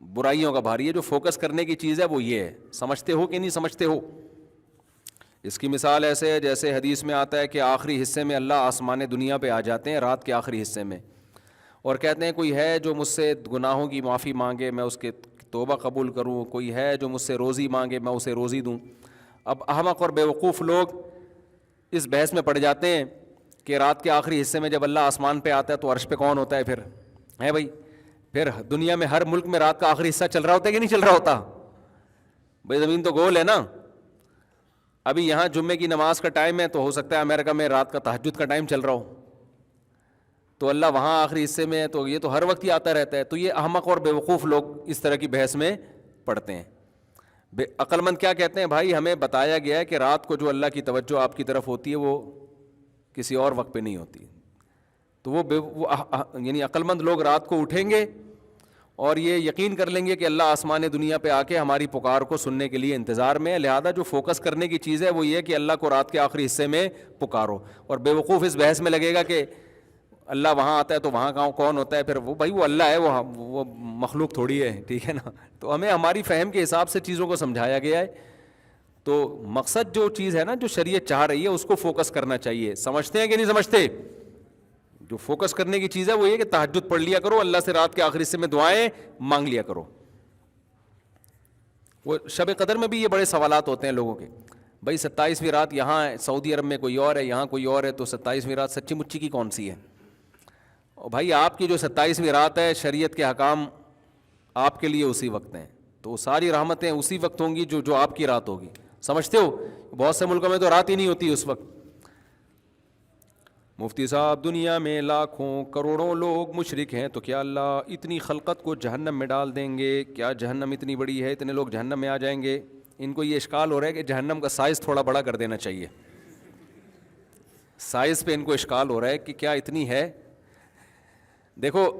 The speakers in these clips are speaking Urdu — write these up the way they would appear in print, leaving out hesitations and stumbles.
برائیوں کا بھاری ہے. جو فوکس کرنے کی چیز ہے وہ یہ ہے. سمجھتے ہو کہ نہیں سمجھتے ہو؟ اس کی مثال ایسے ہے جیسے حدیث میں آتا ہے کہ آخری حصے میں اللہ آسمان دنیا پہ آ جاتے ہیں رات کے آخری حصے میں, اور کہتے ہیں کوئی ہے جو مجھ سے گناہوں کی معافی مانگے میں اس کے توبہ قبول کروں, کوئی ہے جو مجھ سے روزی مانگے میں اسے روزی دوں. اب احمق اور بیوقوف لوگ اس بحث میں پڑ جاتے ہیں کہ رات کے آخری حصے میں جب اللہ آسمان پہ آتا ہے تو عرش پہ کون ہوتا ہے؟ پھر ہے بھائی, پھر دنیا میں ہر ملک میں رات کا آخری حصہ چل رہا ہوتا ہے کہ نہیں چل رہا ہوتا؟ بھائی زمین تو گول ہے نا. ابھی یہاں جمعے کی نماز کا ٹائم ہے تو ہو سکتا ہے امریکہ میں رات کا تہجد کا ٹائم چل رہا ہو, تو اللہ وہاں آخری حصے میں ہے, تو یہ تو ہر وقت ہی آتا رہتا ہے. تو یہ احمق اور بیوقوف لوگ اس طرح کی بحث میں پڑھتے ہیں. عقل مند کیا کہتے ہیں؟ بھائی ہمیں بتایا گیا ہے کہ رات کو جو اللہ کی توجہ آپ کی طرف ہوتی ہے وہ کسی اور وقت پہ نہیں ہوتی. تو وہ یعنی عقل مند لوگ رات کو اٹھیں گے اور یہ یقین کر لیں گے کہ اللہ آسمان دنیا پہ آ کے ہماری پکار کو سننے کے لیے انتظار میں ہے. لہذا جو فوکس کرنے کی چیز ہے وہ یہ کہ اللہ کو رات کے آخری حصے میں پکارو. اور بیوقوف اس بحث میں لگے گا کہ اللہ وہاں آتا ہے تو وہاں کون ہوتا ہے؟ پھر وہ بھائی وہ اللہ ہے, وہ مخلوق تھوڑی ہے, ٹھیک ہے نا. تو ہمیں ہماری فہم کے حساب سے چیزوں کو سمجھایا گیا ہے. تو مقصد جو چیز ہے نا جو شریعت چاہ رہی ہے اس کو فوکس کرنا چاہیے. سمجھتے ہیں کہ نہیں سمجھتے؟ جو فوکس کرنے کی چیز ہے وہ یہ کہ تہجد پڑھ لیا کرو, اللہ سے رات کے آخری حصے میں دعائیں مانگ لیا کرو. وہ شب قدر میں بھی یہ بڑے سوالات ہوتے ہیں لوگوں کے, بھائی 27ویں رات یہاں ہے, سعودی عرب میں کوئی اور ہے, یہاں کوئی اور ہے, تو 27ویں رات سچی مچی کی کون سی ہے؟ اور بھائی آپ کی جو 27ویں رات ہے شریعت کے حکام آپ کے لیے اسی وقت ہیں, تو ساری رحمتیں اسی وقت ہوں گی جو آپ کی رات ہوگی. سمجھتے ہو؟ بہت سے ملکوں میں تو رات ہی نہیں ہوتی اس وقت. مفتی صاحب دنیا میں لاکھوں کروڑوں لوگ مشرک ہیں, تو کیا اللہ اتنی خلقت کو جہنم میں ڈال دیں گے؟ کیا جہنم اتنی بڑی ہے, اتنے لوگ جہنم میں آ جائیں گے؟ ان کو یہ اشکال ہو رہا ہے کہ جہنم کا سائز تھوڑا بڑا کر دینا چاہیے. سائز پہ ان کو اشکال ہو رہا ہے کہ کیا اتنی ہے. دیکھو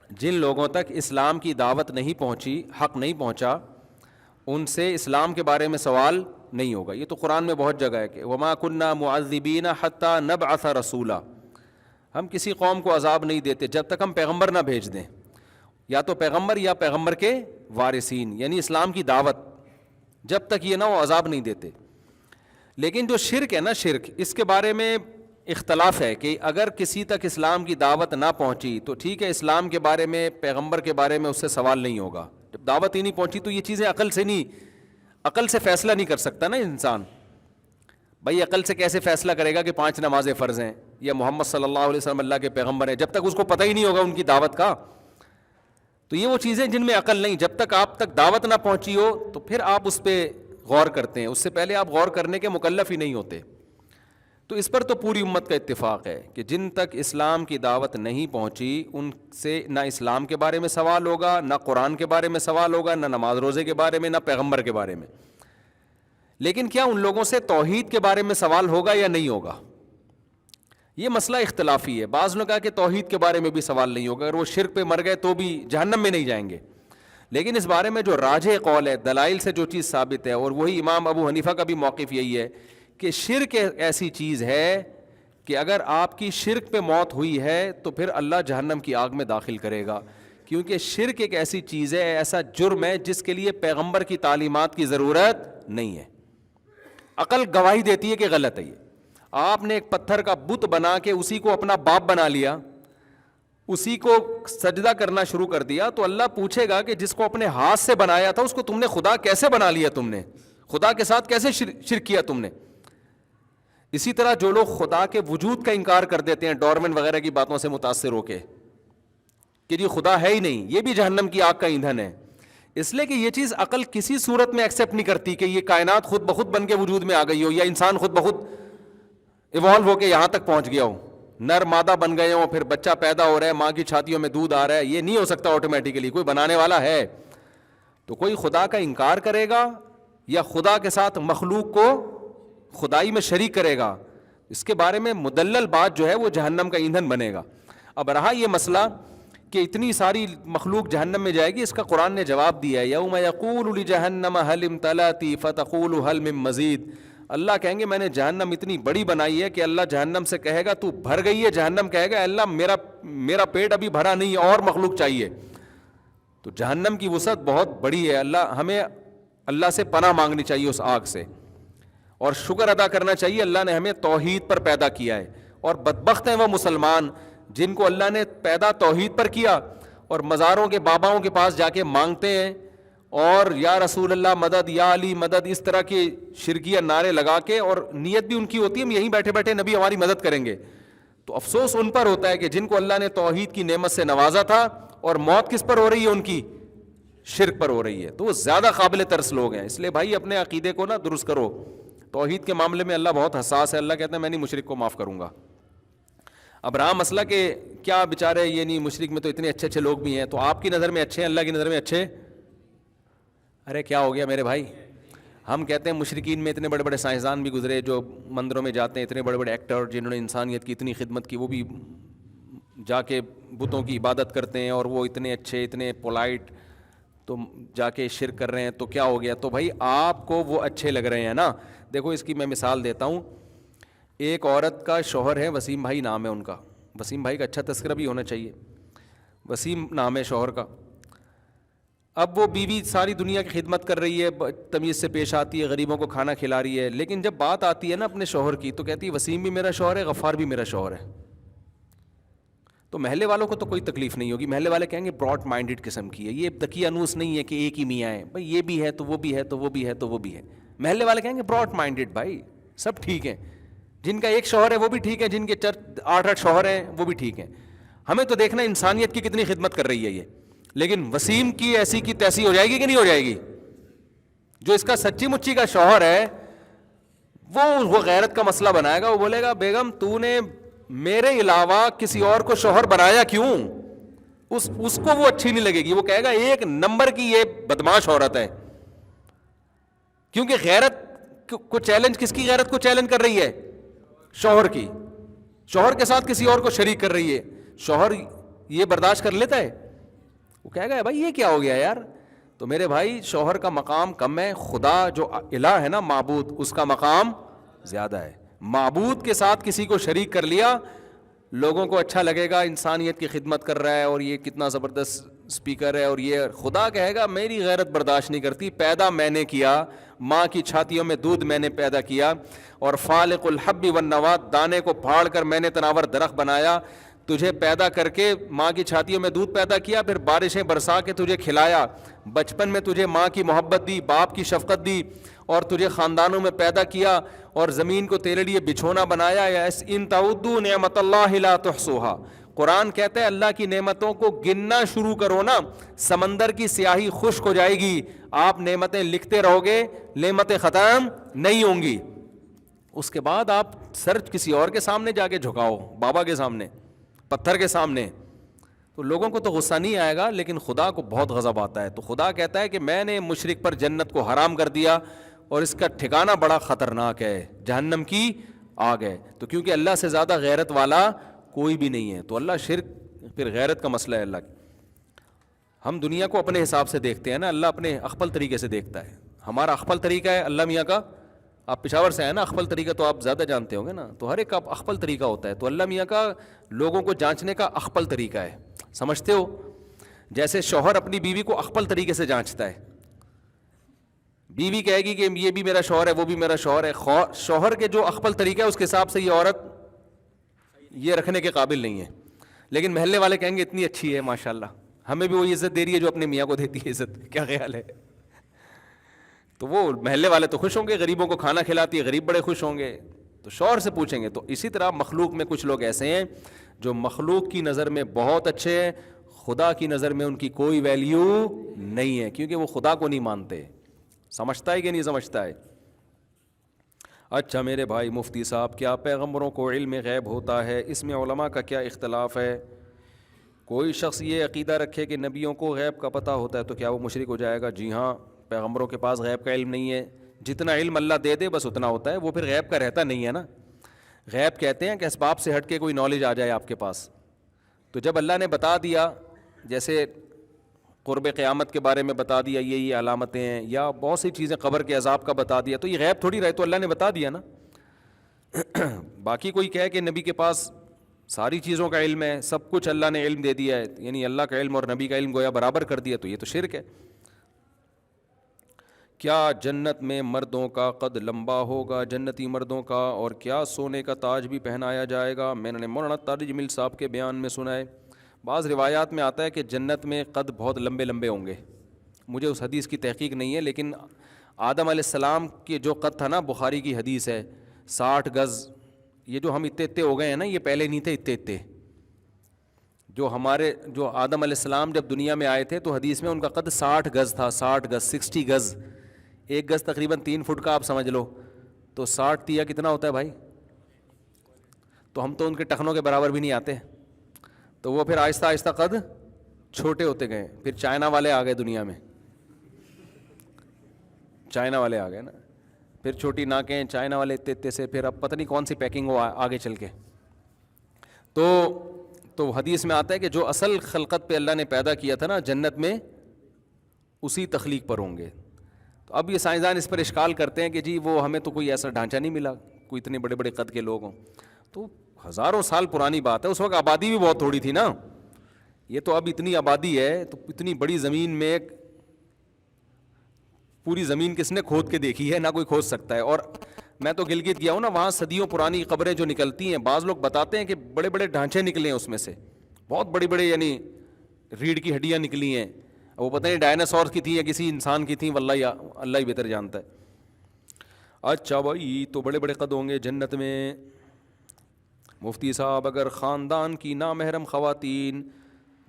جن لوگوں تک اسلام کی دعوت نہیں پہنچی, حق نہیں پہنچا, ان سے اسلام کے بارے میں سوال نہیں ہوگا. یہ تو قرآن میں بہت جگہ ہے کہ وما كنا معذبین حتی نبعث رسولا, ہم کسی قوم کو عذاب نہیں دیتے جب تک ہم پیغمبر نہ بھیج دیں, یا تو پیغمبر یا پیغمبر کے وارثین, یعنی اسلام کی دعوت جب تک یہ نہ ہو عذاب نہیں دیتے. لیکن جو شرک ہے نا, شرک, اس کے بارے میں اختلاف ہے کہ اگر کسی تک اسلام کی دعوت نہ پہنچی تو ٹھیک ہے, اسلام کے بارے میں پیغمبر کے بارے میں اس سے سوال نہیں ہوگا. جب دعوت ہی نہیں پہنچی تو یہ چیزیں عقل سے فیصلہ نہیں کر سکتا نا انسان. بھائی عقل سے کیسے فیصلہ کرے گا کہ 5 نمازیں فرض ہیں یا محمد صلی اللہ علیہ وسلم اللہ کے پیغمبر ہیں, جب تک اس کو پتہ ہی نہیں ہوگا ان کی دعوت کا. تو یہ وہ چیزیں جن میں عقل نہیں, جب تک آپ تک دعوت نہ پہنچی ہو تو پھر آپ اس پہ غور کرتے ہیں, اس سے پہلے آپ غور کرنے کے مکلف ہی نہیں ہوتے. تو اس پر تو پوری امت کا اتفاق ہے کہ جن تک اسلام کی دعوت نہیں پہنچی ان سے نہ اسلام کے بارے میں سوال ہوگا, نہ قرآن کے بارے میں سوال ہوگا, نہ نماز روزے کے بارے میں, نہ پیغمبر کے بارے میں. لیکن کیا ان لوگوں سے توحید کے بارے میں سوال ہوگا یا نہیں ہوگا؟ یہ مسئلہ اختلافی ہے. بعض نے کہا کہ توحید کے بارے میں بھی سوال نہیں ہوگا, اگر وہ شرک پہ مر گئے تو بھی جہنم میں نہیں جائیں گے. لیکن اس بارے میں جو راجح قول ہے, دلائل سے جو چیز ثابت ہے, اور وہی امام ابو حنیفہ کا بھی موقف یہی ہے کہ شرک ایسی چیز ہے کہ اگر آپ کی شرک پہ موت ہوئی ہے تو پھر اللہ جہنم کی آگ میں داخل کرے گا, کیونکہ شرک ایک ایسی چیز ہے, ایسا جرم ہے جس کے لیے پیغمبر کی تعلیمات کی ضرورت نہیں ہے. عقل گواہی دیتی ہے کہ غلط ہے. یہ آپ نے ایک پتھر کا بت بنا کے اسی کو اپنا باپ بنا لیا, اسی کو سجدہ کرنا شروع کر دیا, تو اللہ پوچھے گا کہ جس کو اپنے ہاتھ سے بنایا تھا اس کو تم نے خدا کیسے بنا لیا, تم نے خدا کے ساتھ کیسے شرک کیا تم نے. اسی طرح جو لوگ خدا کے وجود کا انکار کر دیتے ہیں ڈارون وغیرہ کی باتوں سے متاثر ہو کے کہ جی خدا ہے ہی نہیں, یہ بھی جہنم کی آگ کا ایندھن ہے. اس لیے کہ یہ چیز عقل کسی صورت میں ایکسیپٹ نہیں کرتی کہ یہ کائنات خود بخود بن کے وجود میں آ گئی ہو, یا انسان خود بخود ایوالو ہو کے یہاں تک پہنچ گیا ہو, نر مادہ بن گئے ہوں, پھر بچہ پیدا ہو رہا ہے, ماں کی چھاتیوں میں دودھ آ رہا ہے. یہ نہیں ہو سکتا آٹومیٹیکلی, کوئی بنانے والا ہے. تو کوئی خدا کا انکار کرے گا یا خدا کے ساتھ مخلوق کو خدائی میں شریک کرے گا, اس کے بارے میں مدلل بات جو ہے وہ جہنم کا ایندھن بنے گا. اب رہا یہ مسئلہ کہ اتنی ساری مخلوق جہنم میں جائے گی, اس کا قرآن نے جواب دیا ہے, یوم یقول لجہنم هل امتلأت فتقول هل من مزید. اللہ کہیں گے میں نے جہنم اتنی بڑی بنائی ہے کہ اللہ جہنم سے کہے گا تو بھر گئی ہے, جہنم کہے گا اللہ میرا پیٹ ابھی بھرا نہیں ہے, اور مخلوق چاہیے. تو جہنم کی وسعت بہت بڑی ہے. ہمیں اللہ سے پناہ مانگنی چاہیے اس آگ سے, اور شکر ادا کرنا چاہیے اللہ نے ہمیں توحید پر پیدا کیا ہے. اور بدبخت ہیں وہ مسلمان جن کو اللہ نے پیدا توحید پر کیا اور مزاروں کے باباؤں کے پاس جا کے مانگتے ہیں اور یا رسول اللہ مدد, یا علی مدد, اس طرح کے شرکیہ نعرے لگا کے, اور نیت بھی ان کی ہوتی ہے ہم یہیں بیٹھے بیٹھے نبی ہماری مدد کریں گے. تو افسوس ان پر ہوتا ہے کہ جن کو اللہ نے توحید کی نعمت سے نوازا تھا اور موت کس پر ہو رہی ہے, ان کی شرک پر ہو رہی ہے. تو وہ زیادہ قابل ترس لوگ ہیں. اس لیے بھائی اپنے عقیدے کو نا درست کرو. توحید کے معاملے میں اللہ بہت حساس ہے. اللہ کہتا ہے میں نہیں مشرک کو معاف کروں گا. اب رہا مسئلہ کہ کیا بیچارے یہ نہیں, مشرک میں تو اتنے اچھے اچھے لوگ بھی ہیں, تو آپ کی نظر میں اچھے ہیں, اللہ کی نظر میں اچھے؟ ارے کیا ہو گیا میرے بھائی. ہم کہتے ہیں مشرکین میں اتنے بڑے بڑے سائنسدان بھی گزرے جو مندروں میں جاتے ہیں, اتنے بڑے بڑے ایکٹر جنہوں نے انسانیت کی اتنی خدمت کی, وہ بھی جا کے بتوں کی عبادت کرتے ہیں اور وہ اتنے اچھے اتنے پولائٹ, تو جا کے شرک کر رہے ہیں. تو کیا ہو گیا؟ تو بھائی آپ کو وہ اچھے لگ رہے ہیں نا. دیکھو اس کی میں مثال دیتا ہوں. ایک عورت کا شوہر ہے, وسیم بھائی نام ہے ان کا. وسیم بھائی کا اچھا تذکرہ بھی ہونا چاہیے. وسیم نام ہے شوہر کا. اب وہ بیوی ساری دنیا کی خدمت کر رہی ہے, تمیز سے پیش آتی ہے, غریبوں کو کھانا کھلا رہی ہے, لیکن جب بات آتی ہے نا اپنے شوہر کی تو کہتی ہے وسیم بھی میرا شوہر ہے, غفار بھی میرا شوہر ہے. تو محلے والوں کو تو کوئی تکلیف نہیں ہوگی. محلے والے کہیں گے براڈ مائنڈڈ قسم کی ہے, یہ تقی انوس نہیں ہے کہ ایک ہی میاں ہے, بھائی یہ بھی ہے تو وہ بھی ہے, تو وہ بھی ہے تو وہ بھی ہے. محلے والے کہیں گے براڈ مائنڈڈ, بھائی سب ٹھیک ہیں, جن کا ایک شوہر ہے وہ بھی ٹھیک ہے, جن کے 8 شوہر ہیں وہ بھی ٹھیک ہیں. ہمیں تو دیکھنا انسانیت کی کتنی خدمت کر رہی ہے یہ. لیکن وسیم کی ایسی کی تیسی ہو جائے گی کہ نہیں ہو جائے گی؟ جو اس کا سچی مچی کا شوہر ہے وہ غیرت کا مسئلہ بنائے گا. وہ بولے گا بیگم تو نے میرے علاوہ کسی اور کو شوہر بنایا کیوں؟ اس کو وہ اچھی نہیں لگے گی. وہ کہے گا ایک نمبر کی یہ بدماش عورت ہے. کیونکہ غیرت کو چیلنج, کس کی غیرت کو چیلنج کر رہی ہے؟ شوہر کی. شوہر کے ساتھ کسی اور کو شریک کر رہی ہے. شوہر یہ برداشت کر لیتا ہے؟ وہ کہے گا بھائی یہ کیا ہو گیا یار. تو میرے بھائی شوہر کا مقام کم ہے, خدا جو الہ ہے نا معبود, اس کا مقام زیادہ ہے. معبود کے ساتھ کسی کو شریک کر لیا, لوگوں کو اچھا لگے گا انسانیت کی خدمت کر رہا ہے اور یہ کتنا زبردست اسپیکر ہے, اور یہ خدا کہے گا میری غیرت برداشت نہیں کرتی. پیدا میں نے کیا, ماں کی چھاتیوں میں دودھ میں نے پیدا کیا, اور فالق الحب والنوات, دانے کو پھاڑ کر میں نے تناور درخت بنایا. تجھے پیدا کر کے ماں کی چھاتیوں میں دودھ پیدا کیا, پھر بارشیں برسا کے تجھے کھلایا. بچپن میں تجھے ماں کی محبت دی, باپ کی شفقت دی, اور تجھے خاندانوں میں پیدا کیا, اور زمین کو تیرے لیے بچھونا بنایا. ان تعدوا نعمت اللہ لا تحصوها. قرآن کہتا ہے اللہ کی نعمتوں کو گننا شروع کرو نا, سمندر کی سیاہی خشک ہو جائے گی. آپ نعمتیں لکھتے رہو گے, نعمتیں ختم نہیں ہوں گی. اس کے بعد آپ سر کسی اور کے سامنے جا کے جھکاؤ, بابا کے سامنے, پتھر کے سامنے, تو لوگوں کو تو غصہ نہیں آئے گا, لیکن خدا کو بہت غضب آتا ہے. تو خدا کہتا ہے کہ میں نے مشرک پر جنت کو حرام کر دیا, اور اس کا ٹھکانہ بڑا خطرناک ہے, جہنم کی آگ ہے. تو کیونکہ اللہ سے زیادہ غیرت والا کوئی بھی نہیں ہے. تو اللہ شرک پھر غیرت کا مسئلہ ہے اللہ کی. ہم دنیا کو اپنے حساب سے دیکھتے ہیں نا, اللہ اپنے اخپل طریقے سے دیکھتا ہے. ہمارا اخپل طریقہ ہے, اللہ میاں کا, آپ پشاور سے ہیں نا, اخپل طریقہ تو آپ زیادہ جانتے ہوں گے نا. تو ہر ایک کا اخپل طریقہ ہوتا ہے. تو اللہ میاں کا لوگوں کو جانچنے کا اخپل طریقہ ہے, سمجھتے ہو؟ جیسے شوہر اپنی بیوی کو اخپل طریقے سے جانچتا ہے. بیوی کہے گی کہ یہ بھی میرا شوہر ہے, وہ بھی میرا شوہر ہے. شوہر کے جو اخپل طریقہ ہے اس کے حساب سے یہ عورت یہ رکھنے کے قابل نہیں ہے. لیکن محلے والے کہیں گے اتنی اچھی ہے ماشاءاللہ, ہمیں بھی وہی عزت دے رہی ہے جو اپنے میاں کو دیتی ہے عزت. کیا خیال ہے؟ تو وہ محلے والے تو خوش ہوں گے, غریبوں کو کھانا کھلاتی ہے, غریب بڑے خوش ہوں گے. تو شوہر سے پوچھیں گے. تو اسی طرح مخلوق میں کچھ لوگ ایسے ہیں جو مخلوق کی نظر میں بہت اچھے ہیں, خدا کی نظر میں ان کی کوئی ویلیو نہیں ہے, کیونکہ وہ خدا کو نہیں مانتے. سمجھتا ہے کہ نہیں سمجھتا ہے؟ اچھا میرے بھائی مفتی صاحب, کیا پیغمبروں کو علم غیب ہوتا ہے؟ اس میں علماء کا کیا اختلاف ہے؟ کوئی شخص یہ عقیدہ رکھے کہ نبیوں کو غیب کا پتہ ہوتا ہے تو کیا وہ مشرک ہو جائے گا؟ جی ہاں, پیغمبروں کے پاس غیب کا علم نہیں ہے. جتنا علم اللہ دے دے بس اتنا ہوتا ہے, وہ پھر غیب کا رہتا نہیں ہے نا. غیب کہتے ہیں کہ اسباب سے ہٹ کے کوئی نالج آ جائے آپ کے پاس. تو جب اللہ نے بتا دیا, جیسے قرب قیامت کے بارے میں بتا دیا, یہ علامتیں ہیں, یا بہت سی چیزیں قبر کے عذاب کا بتا دیا, تو یہ غیب تھوڑی رہے, تو اللہ نے بتا دیا نا. باقی کوئی کہے کہ نبی کے پاس ساری چیزوں کا علم ہے, سب کچھ اللہ نے علم دے دیا ہے, یعنی اللہ کا علم اور نبی کا علم گویا برابر کر دیا, تو یہ تو شرک ہے. کیا جنت میں مردوں کا قد لمبا ہوگا, جنتی مردوں کا, اور کیا سونے کا تاج بھی پہنایا جائے گا؟ میں نے مولانا طارق جمیل صاحب کے بیان میں سنا ہے, بعض روایات میں آتا ہے کہ جنت میں قد بہت لمبے لمبے ہوں گے. مجھے اس حدیث کی تحقیق نہیں ہے, لیکن آدم علیہ السلام کے جو قد تھا نا, بخاری کی حدیث ہے 60 گز. یہ جو ہم اتنے ہو گئے ہیں نا, یہ پہلے نہیں تھے اتنے. جو آدم علیہ السلام جب دنیا میں آئے تھے تو حدیث میں ان کا قد 60 گز تھا, 60 گز, 60 گز. ایک گز تقریباً 3 فٹ کا آپ سمجھ لو, تو 60 تیا کتنا ہوتا ہے بھائی؟ تو ہم تو ان کے ٹخنوں کے برابر بھی نہیں آتے. تو وہ پھر آہستہ آہستہ قد چھوٹے ہوتے گئے. پھر چائنا والے آ گئے دنیا میں, چائنا والے آ گئے نا, پھر چھوٹی ناکیں, چائنا والے اتنے سے, پھر اب پتہ نہیں کون سی پیکنگ ہو آگے چل کے. تو حدیث میں آتا ہے کہ جو اصل خلقت پہ اللہ نے پیدا کیا تھا نا جنت میں, اسی تخلیق پر ہوں گے. تو اب یہ سائنسدان اس پر اشکال کرتے ہیں کہ جی وہ ہمیں تو کوئی ایسا ڈھانچہ نہیں ملا, کوئی اتنے بڑے بڑے قد کے لوگ ہوں. تو ہزاروں سال پرانی بات ہے, اس وقت آبادی بھی بہت تھوڑی تھی نا. یہ تو اب اتنی آبادی ہے, تو اتنی بڑی زمین میں پوری زمین کس نے کھود کے دیکھی ہے؟ نہ کوئی کھود سکتا ہے. اور میں تو گلگت گیا ہوں نا, وہاں صدیوں پرانی قبریں جو نکلتی ہیں, بعض لوگ بتاتے ہیں کہ بڑے بڑے ڈھانچے نکلے ہیں اس میں سے, بہت بڑے بڑے, یعنی ریڑھ کی ہڈیاں نکلی ہیں. وہ پتہ نہیں ڈائناسور کی تھیں یا کسی انسان کی تھیں, واللہ اللہ ہی بہتر جانتا ہے. اچھا بھائی, تو بڑے بڑے قد ہوں گے جنت میں. مفتی صاحب, اگر خاندان کی نامحرم خواتین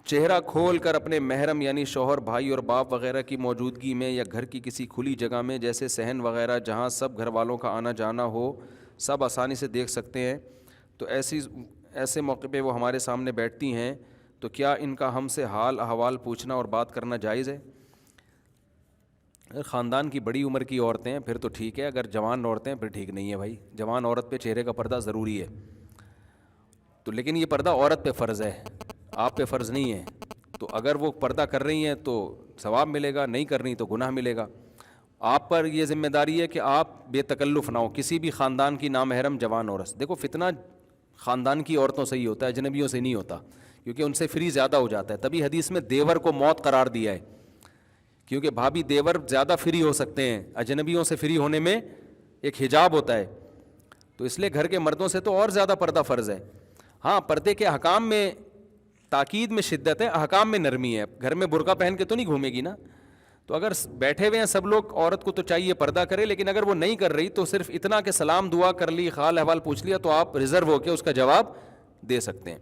چہرہ کھول کر اپنے محرم یعنی شوہر, بھائی اور باپ وغیرہ کی موجودگی میں یا گھر کی کسی کھلی جگہ میں جیسے صحن وغیرہ جہاں سب گھر والوں کا آنا جانا ہو, سب آسانی سے دیکھ سکتے ہیں, تو ایسے موقع پہ وہ ہمارے سامنے بیٹھتی ہیں, تو کیا ان کا ہم سے حال احوال پوچھنا اور بات کرنا جائز ہے؟ اگر خاندان کی بڑی عمر کی عورتیں ہیں پھر تو ٹھیک ہے, اگر جوان عورتیں پھر ٹھیک نہیں ہے بھائی. جوان عورت پہ چہرے کا پردہ ضروری ہے, تو لیکن یہ پردہ عورت پہ فرض ہے, آپ پہ فرض نہیں ہے. تو اگر وہ پردہ کر رہی ہیں تو ثواب ملے گا, نہیں کر رہی تو گناہ ملے گا. آپ پر یہ ذمہ داری ہے کہ آپ بے تکلف نہ ہو. کسی بھی خاندان کی نامحرم جوان عورت, دیکھو فتنہ خاندان کی عورتوں سے ہی ہوتا ہے, اجنبیوں سے نہیں ہوتا, کیونکہ ان سے فری زیادہ ہو جاتا ہے. تبھی حدیث میں دیور کو موت قرار دیا ہے, کیونکہ بھابھی دیور زیادہ فری ہو سکتے ہیں, اجنبیوں سے فری ہونے میں ایک حجاب ہوتا ہے. تو اس لیے گھر کے مردوں سے تو اور زیادہ پردہ فرض ہے. ہاں, پردے کے احکام میں تاکید میں شدت ہے, احکام میں نرمی ہے. گھر میں برقع پہن کے تو نہیں گھومے گی نا. تو اگر بیٹھے ہوئے ہیں سب لوگ, عورت کو تو چاہیے پردہ کرے, لیکن اگر وہ نہیں کر رہی تو صرف اتنا کہ سلام دعا کر لی, حال احوال پوچھ لیا, تو آپ ریزرو ہو کے اس کا جواب دے سکتے ہیں.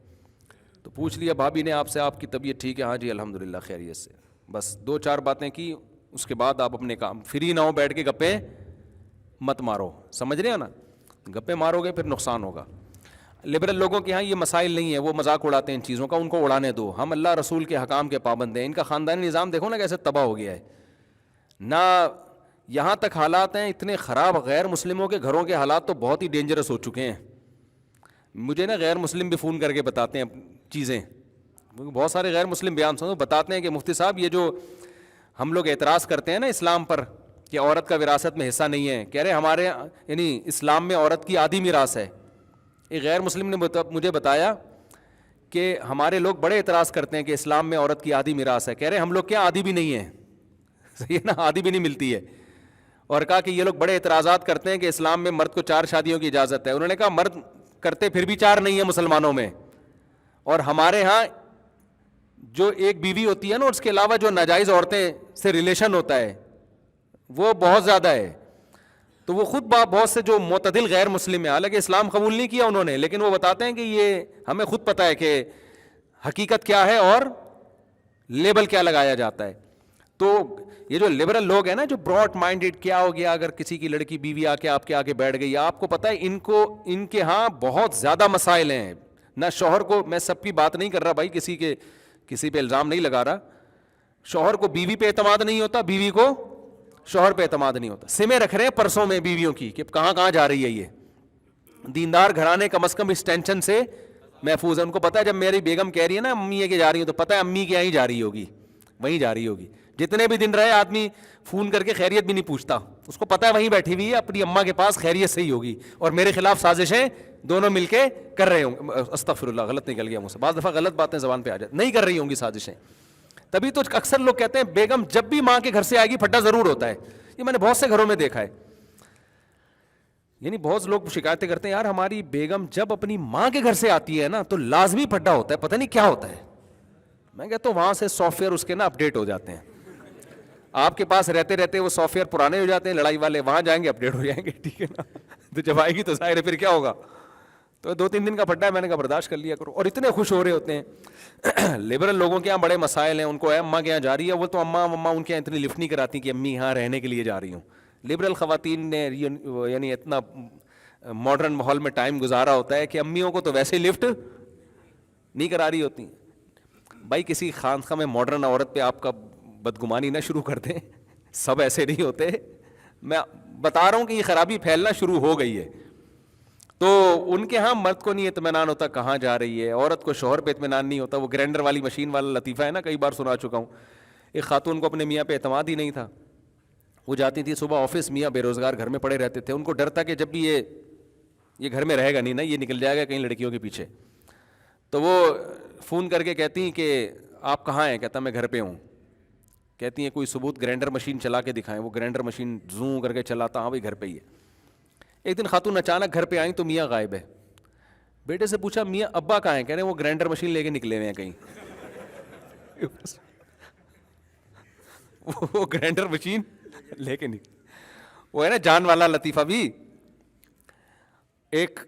تو پوچھ لیا بھابھی نے آپ سے, آپ کی طبیعت ٹھیک ہے؟ ہاں جی الحمدللہ خیریت سے. بس 2-4 باتیں کی, اس کے بعد آپ اپنے کام, فری نہ ہو بیٹھ کے گپیں مت مارو. سمجھ رہے ہیں نا, گپیں مارو گے پھر نقصان ہوگا. لبرل لوگوں کے ہاں یہ مسائل نہیں ہے, وہ مذاق اڑاتے ہیں ان چیزوں کا, ان کو اڑانے دو. ہم اللہ رسول کے حکام کے پابند ہیں. ان کا خاندانی نظام دیکھو نا کیسے تباہ ہو گیا ہے نا. یہاں تک حالات ہیں اتنے خراب, غیر مسلموں کے گھروں کے حالات تو بہت ہی ڈینجرس ہو چکے ہیں. مجھے نا غیر مسلم بھی فون کر کے بتاتے ہیں چیزیں, بہت سارے غیر مسلم بیان سنو, بتاتے ہیں کہ مفتی صاحب یہ جو ہم لوگ اعتراض کرتے ہیں نا اسلام پر کہ عورت کا وراثت میں حصہ نہیں ہے, کہہ رہے ہمارے یعنی اسلام میں عورت کی آدھی میراث ہے. ایک غیر مسلم نے مجھے بتایا کہ ہمارے لوگ بڑے اعتراض کرتے ہیں کہ اسلام میں عورت کی آدھی میراث ہے. کہہ رہے ہم لوگ کیا آدھی بھی نہیں ہے, صحیح ہے نا, آدھی بھی نہیں ملتی ہے. اور کہا کہ یہ لوگ بڑے اعتراضات کرتے ہیں کہ اسلام میں مرد کو 4 شادیوں کی اجازت ہے. انہوں نے کہا مرد کرتے پھر بھی 4 نہیں ہے مسلمانوں میں, اور ہمارے ہاں جو ایک بیوی ہوتی ہے نا, اس کے علاوہ جو ناجائز عورتیں سے ریلیشن ہوتا ہے وہ بہت زیادہ ہے. تو وہ خود بہت سے جو معتدل غیر مسلم ہیں, حالانکہ اسلام قبول نہیں کیا انہوں نے, لیکن وہ بتاتے ہیں کہ یہ ہمیں خود پتہ ہے کہ حقیقت کیا ہے اور لیبل کیا لگایا جاتا ہے. تو یہ جو لبرل لوگ ہیں نا, جو براڈ مائنڈڈ, کیا ہو گیا اگر کسی کی لڑکی بیوی آ کے آپ کے آگے بیٹھ گئی, آپ کو پتہ ہے ان کے ہاں بہت زیادہ مسائل ہیں. نہ شوہر کو, میں سب کی بات نہیں کر رہا بھائی, کسی پہ الزام نہیں لگا رہا, شوہر کو بیوی پہ اعتماد نہیں ہوتا, بیوی کو شوہر پہ اعتماد نہیں ہوتا. سمیں رکھ رہے ہیں پرسوں میں بیویوں کی کہ کہاں کہاں جا رہی ہے. یہ دیندار گھرانے کم از کم اس ٹینشن سے محفوظ ہے. ان کو پتہ ہے جب میری بیگم کہہ رہی ہے نا امی کے جا رہی ہوں, تو پتہ ہے امی کے یہاں ہی جا رہی ہوگی, وہیں جا رہی ہوگی. جتنے بھی دن رہے آدمی فون کر کے خیریت بھی نہیں پوچھتا, اس کو پتہ ہے وہیں بیٹھی ہوئی ہے اپنی اماں کے پاس, خیریت سے ہی ہوگی, اور میرے خلاف سازشیں دونوں مل کے کر رہے ہوں گے. استغفر اللہ, غلط نکل گیا مجھ سے, بعض دفعہ غلط باتیں زبان پہ آ جاتی, نہیں کر رہی ہوں گی سازشیں. تبھی تو اکثر لوگ کہتے ہیں بیگم جب بھی ماں کے گھر سے آئے گی پھڈا ضرور ہوتا ہے. یہ میں نے بہت سے گھروں میں دیکھا ہے. یعنی بہت لوگ شکایتیں کرتے ہیں, یار ہماری بیگم جب اپنی ماں کے گھر سے آتی ہے نا تو لازمی پھڈا ہوتا ہے, پتہ نہیں کیا ہوتا ہے. میں کہتا ہوں وہاں سے سافٹ ویئر اس کے نا اپڈیٹ ہو جاتے ہیں. آپ کے پاس رہتے رہتے وہ سافٹ ویئر پرانے ہو جاتے ہیں لڑائی والے, وہاں جائیں گے اپڈیٹ ہو جائیں گے, ٹھیک ہے نا. تو جب آئے گی تو ظاہر ہے پھر کیا ہوگا. تو 2-3 دن کا پھڈا ہے, میں نے کہا برداشت کر لیا کرو. اور اتنے خوش ہو رہے ہوتے ہیں. لبرل لوگوں کے یہاں بڑے مسائل ہیں, ان کو اماں کے یہاں جا رہی ہے, وہ تو اماں ان کے یہاں اتنی لفٹ نہیں کراتی کہ امی یہاں رہنے کے لیے جا رہی ہوں. لبرل خواتین نے یعنی اتنا ماڈرن ماحول میں ٹائم گزارا ہوتا ہے کہ امیوں کو تو ویسے لفٹ نہیں کرا رہی ہوتی. بھائی کسی خانقاہ میں ماڈرن عورت پہ آپ کا بدگمانی نہ شروع کر دیں, سب ایسے نہیں ہوتے. میں بتا رہا ہوں کہ یہ خرابی پھیلنا شروع ہو گئی ہے. تو ان کے ہاں مرد کو نہیں اطمینان ہوتا کہاں جا رہی ہے, عورت کو شوہر پہ اطمینان نہیں ہوتا. وہ گرینڈر والی مشین والا لطیفہ ہے نا, کئی بار سنا چکا ہوں. ایک خاتون کو اپنے میاں پہ اعتماد ہی نہیں تھا. وہ جاتی تھی صبح آفس, میاں بے روزگار گھر میں پڑے رہتے تھے. ان کو ڈر تھا کہ جب بھی یہ گھر میں رہے گا نہیں نا, یہ نکل جائے گا کہیں لڑکیوں کے پیچھے. تو وہ فون کر کے کہتی ہیں کہ آپ کہاں ہیں. کہتا میں گھر پہ ہوں. کہتی ہیں کوئی ثبوت گرینڈر مشین چلا کے دکھائیں. وہ گرینڈر مشین زوں کر کے چلاتا, ہاں بھائی گھر پہ ہی ہے. ایک دن خاتون اچانک گھر پہ آئیں تو میاں غائب ہے. بیٹے سے پوچھا میاں ابا کہاں ہیں. کہہ رہے ہیں وہ گرینڈر مشین لے کے نکلے ہوئے ہیں کہیں. وہ گرینڈر مشین لے کے نکلے. وہ ہے نا جان والا لطیفہ بھی. ایک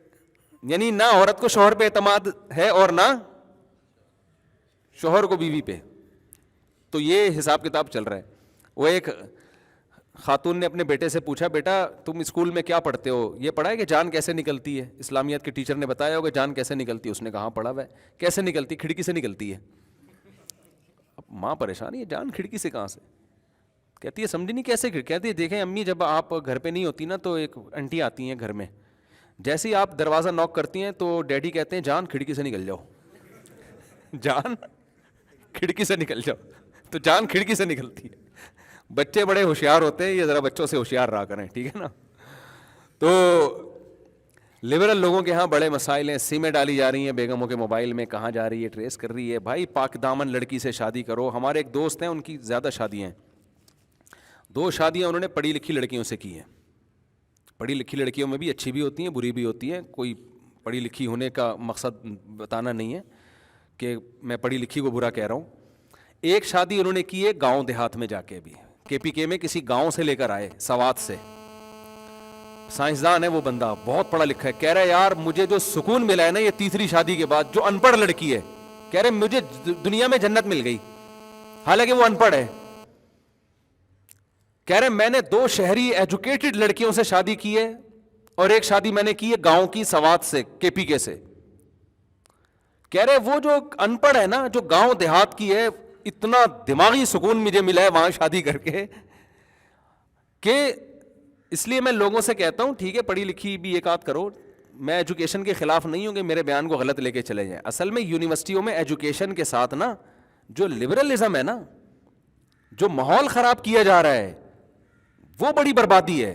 یعنی نہ عورت کو شوہر پہ اعتماد ہے اور نہ شوہر کو بیوی پہ. تو یہ حساب کتاب چل رہا ہے. وہ ایک خاتون نے اپنے بیٹے سے پوچھا بیٹا تم اسکول میں کیا پڑھتے ہو, یہ پڑھا ہے کہ جان کیسے نکلتی ہے. اسلامیات کے ٹیچر نے بتایا ہوگا جان کیسے نکلتی ہے. اس نے کہا پڑھا ہوا ہے. کیسے نکلتی؟ کھڑکی سے نکلتی ہے. اب ماں پریشان ہے, جان کھڑکی سے کہاں سے. کہتی ہے سمجھی نہیں کیسے. کہتی ہے دیکھیں امی جب آپ گھر پہ نہیں ہوتی نا تو ایک انٹی آتی ہیں گھر میں, جیسے ہی آپ دروازہ نوک کرتی ہیں تو ڈیڈی کہتے ہیں جان کھڑکی سے نکل جاؤ. جان کھڑکی سے نکل جاؤ. تو جان کھڑکی سے نکلتی ہے. بچے بڑے ہوشیار ہوتے ہیں, یہ ذرا بچوں سے ہوشیار رہا کریں, ٹھیک ہے نا. تو لبرل لوگوں کے ہاں بڑے مسائل ہیں. سمیں ڈالی جا رہی ہیں بیگموں کے موبائل میں, کہاں جا رہی ہے ٹریس کر رہی ہے. بھائی پاک دامن لڑکی سے شادی کرو. ہمارے ایک دوست ہیں, ان کی زیادہ شادیاں ہیں, 2 شادیاں انہوں نے پڑھی لکھی لڑکیوں سے کی ہیں. پڑھی لکھی لڑکیوں میں بھی اچھی بھی ہوتی ہیں بری بھی ہوتی ہیں. کوئی پڑھی لکھی ہونے کا مقصد بتانا نہیں ہے کہ میں پڑھی لکھی کو برا کہہ رہا ہوں. ایک شادی انہوں نے کی ہے گاؤں دیہات میں جا کے, بھی KPK میں کسی گاؤں سے لے کر آئے, سوات سے. سائنسدان ہے وہ بندہ, بہت پڑھا لکھا ہے. کہہ رہا ہے یار مجھے جو سکون ملا ہے نا یہ تیسری شادی کے بعد, جو ان پڑھ لڑکی ہے, کہہ رہے مجھے دنیا میں جنت مل گئی. حالانکہ وہ ان پڑھ ہے. کہہ رہے میں نے 2 شہری ایجوکیٹڈ لڑکیوں سے شادی کی ہے اور ایک شادی میں نے کی ہے گاؤں کی سوات سے, KPK سے. کہہ رہے وہ جو ان پڑھ ہے نا, جو گاؤں دیہات کی ہے, اتنا دماغی سکون مجھے ملا ہے وہاں شادی کر کے کہ اس لیے میں لوگوں سے کہتا ہوں ٹھیک ہے پڑھی لکھی بھی ایک آدھ کرو. میں ایجوکیشن کے خلاف نہیں ہوں کہ میرے بیان کو غلط لے کے چلے جائیں. اصل میں یونیورسٹیوں میں ایجوکیشن کے ساتھ نا جو لبرلزم ہے نا, جو ماحول خراب کیا جا رہا ہے, وہ بڑی بربادی ہے.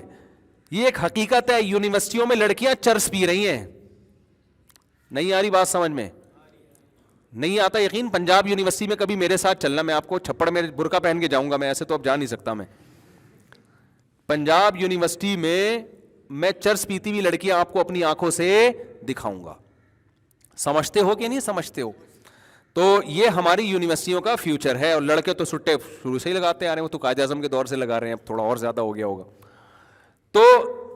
یہ ایک حقیقت ہے. یونیورسٹیوں میں لڑکیاں چرس پی رہی ہیں. نہیں آ رہی بات سمجھ میں؟ نہیں آتا یقین. پنجاب یونیورسٹی میں کبھی میرے ساتھ چلنا, میں آپ کو چھپڑ میں برقع پہن کے جاؤں گا. میں ایسے تو اب جا نہیں سکتا. میں پنجاب یونیورسٹی میں چرس پیتی ہوئی لڑکیاں آپ کو اپنی آنکھوں سے دکھاؤں گا. سمجھتے ہو کہ نہیں سمجھتے ہو؟ تو یہ ہماری یونیورسٹیوں کا فیوچر ہے. اور لڑکے تو سٹے شروع سے ہی لگاتے آ رہے ہیں, وہ تو قائد اعظم کے دور سے لگا رہے ہیں, اب تھوڑا اور زیادہ ہو گیا ہوگا. تو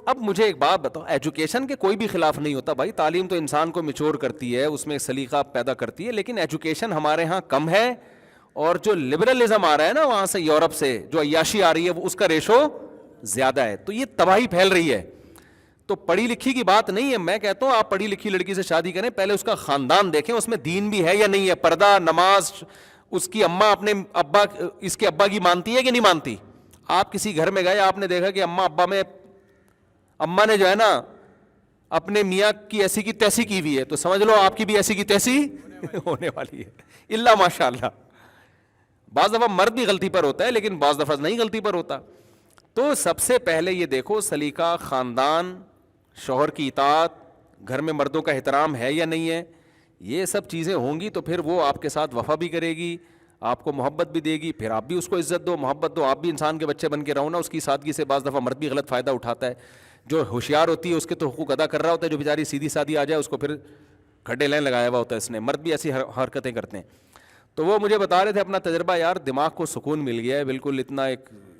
اب مجھے ایک بات بتاؤ, ایجوکیشن کے کوئی بھی خلاف نہیں ہوتا بھائی, تعلیم تو انسان کو میچور کرتی ہے, اس میں سلیقہ پیدا کرتی ہے, لیکن ایجوکیشن ہمارے ہاں کم ہے. اور جو لبرلزم آ رہا ہے نا وہاں سے, یورپ سے جو عیاشی آ رہی ہے, وہ اس کا ریشو زیادہ ہے. تو یہ تباہی پھیل رہی ہے. تو پڑھی لکھی کی بات نہیں ہے. میں کہتا ہوں آپ پڑھی لکھی لڑکی سے شادی کریں, پہلے اس کا خاندان دیکھیں, اس میں دین بھی ہے یا نہیں ہے, پردہ نماز اس کی اماں اپنے ابا, اس کے ابا کی مانتی ہے کہ نہیں مانتی. آپ کسی گھر میں گئے, آپ نے دیکھا کہ اماں نے جو ہے نا اپنے میاں کی ایسی کی تیسی کی ہوئی ہے, تو سمجھ لو آپ کی بھی ایسی کی تیسی ہونے والی ہے. اللہ ماشاء اللہ. بعض دفعہ مرد بھی غلطی پر ہوتا ہے, لیکن بعض دفعہ نہیں غلطی پر ہوتا. تو سب سے پہلے یہ دیکھو سلیقہ, خاندان, شوہر کی اطاعت, گھر میں مردوں کا احترام ہے یا نہیں ہے، یہ سب چیزیں ہوں گی تو پھر وہ آپ کے ساتھ وفا بھی کرے گی، آپ کو محبت بھی دے گی، پھر آپ بھی اس کو عزت دو، محبت دو، آپ بھی انسان کے بچے بن کے رہو نا۔ اس کی سادگی سے بعض دفعہ مرد بھی غلط فائدہ اٹھاتا ہے، جو ہوشیار ہوتی ہے اس کے تو حقوق ادا کر رہا ہوتا ہے، جو بیچاری سیدھی سادھی آ جائے اس کو پھر کھڈے لائن لگایا ہوا ہوتا ہے اس نے۔ مرد بھی ایسی حرکتیں کرتے ہیں۔ تو وہ مجھے بتا رہے تھے اپنا تجربہ، یار دماغ کو سکون مل گیا ہے بالکل، اتنا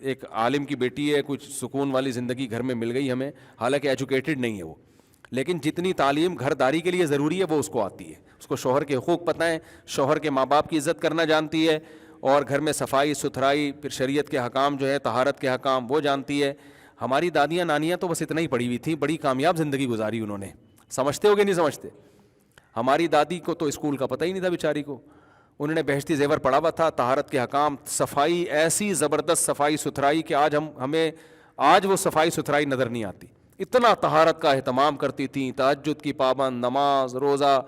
ایک عالم کی بیٹی ہے، کچھ سکون والی زندگی گھر میں مل گئی ہمیں، حالانکہ ایجوکیٹڈ نہیں ہے وہ، لیکن جتنی تعلیم گھر داری کے لیے ضروری ہے وہ اس کو آتی ہے، اس کو شوہر کے حقوق پتہ ہیں، شوہر کے ماں باپ کی عزت کرنا جانتی ہے، اور گھر میں صفائی ستھرائی، پھر شریعت کے حکام جو ہے، طہارت کے حکام وہ جانتی ہے۔ ہماری دادیاں نانیاں تو بس اتنا ہی پڑھی ہوئی تھیں، بڑی کامیاب زندگی گزاری انہوں نے، سمجھتے ہو کہ نہیں سمجھتے؟ ہماری دادی کو تو اسکول کا پتہ ہی نہیں تھا بیچاری کو، انہوں نے بہشتی زیور پڑھا ہوا تھا، طہارت کے حکام، صفائی، ایسی زبردست صفائی ستھرائی کہ ہمیں آج وہ صفائی ستھرائی نظر نہیں آتی، اتنا طہارت کا اہتمام کرتی تھیں، تہجد کی پابند، نماز روزہ،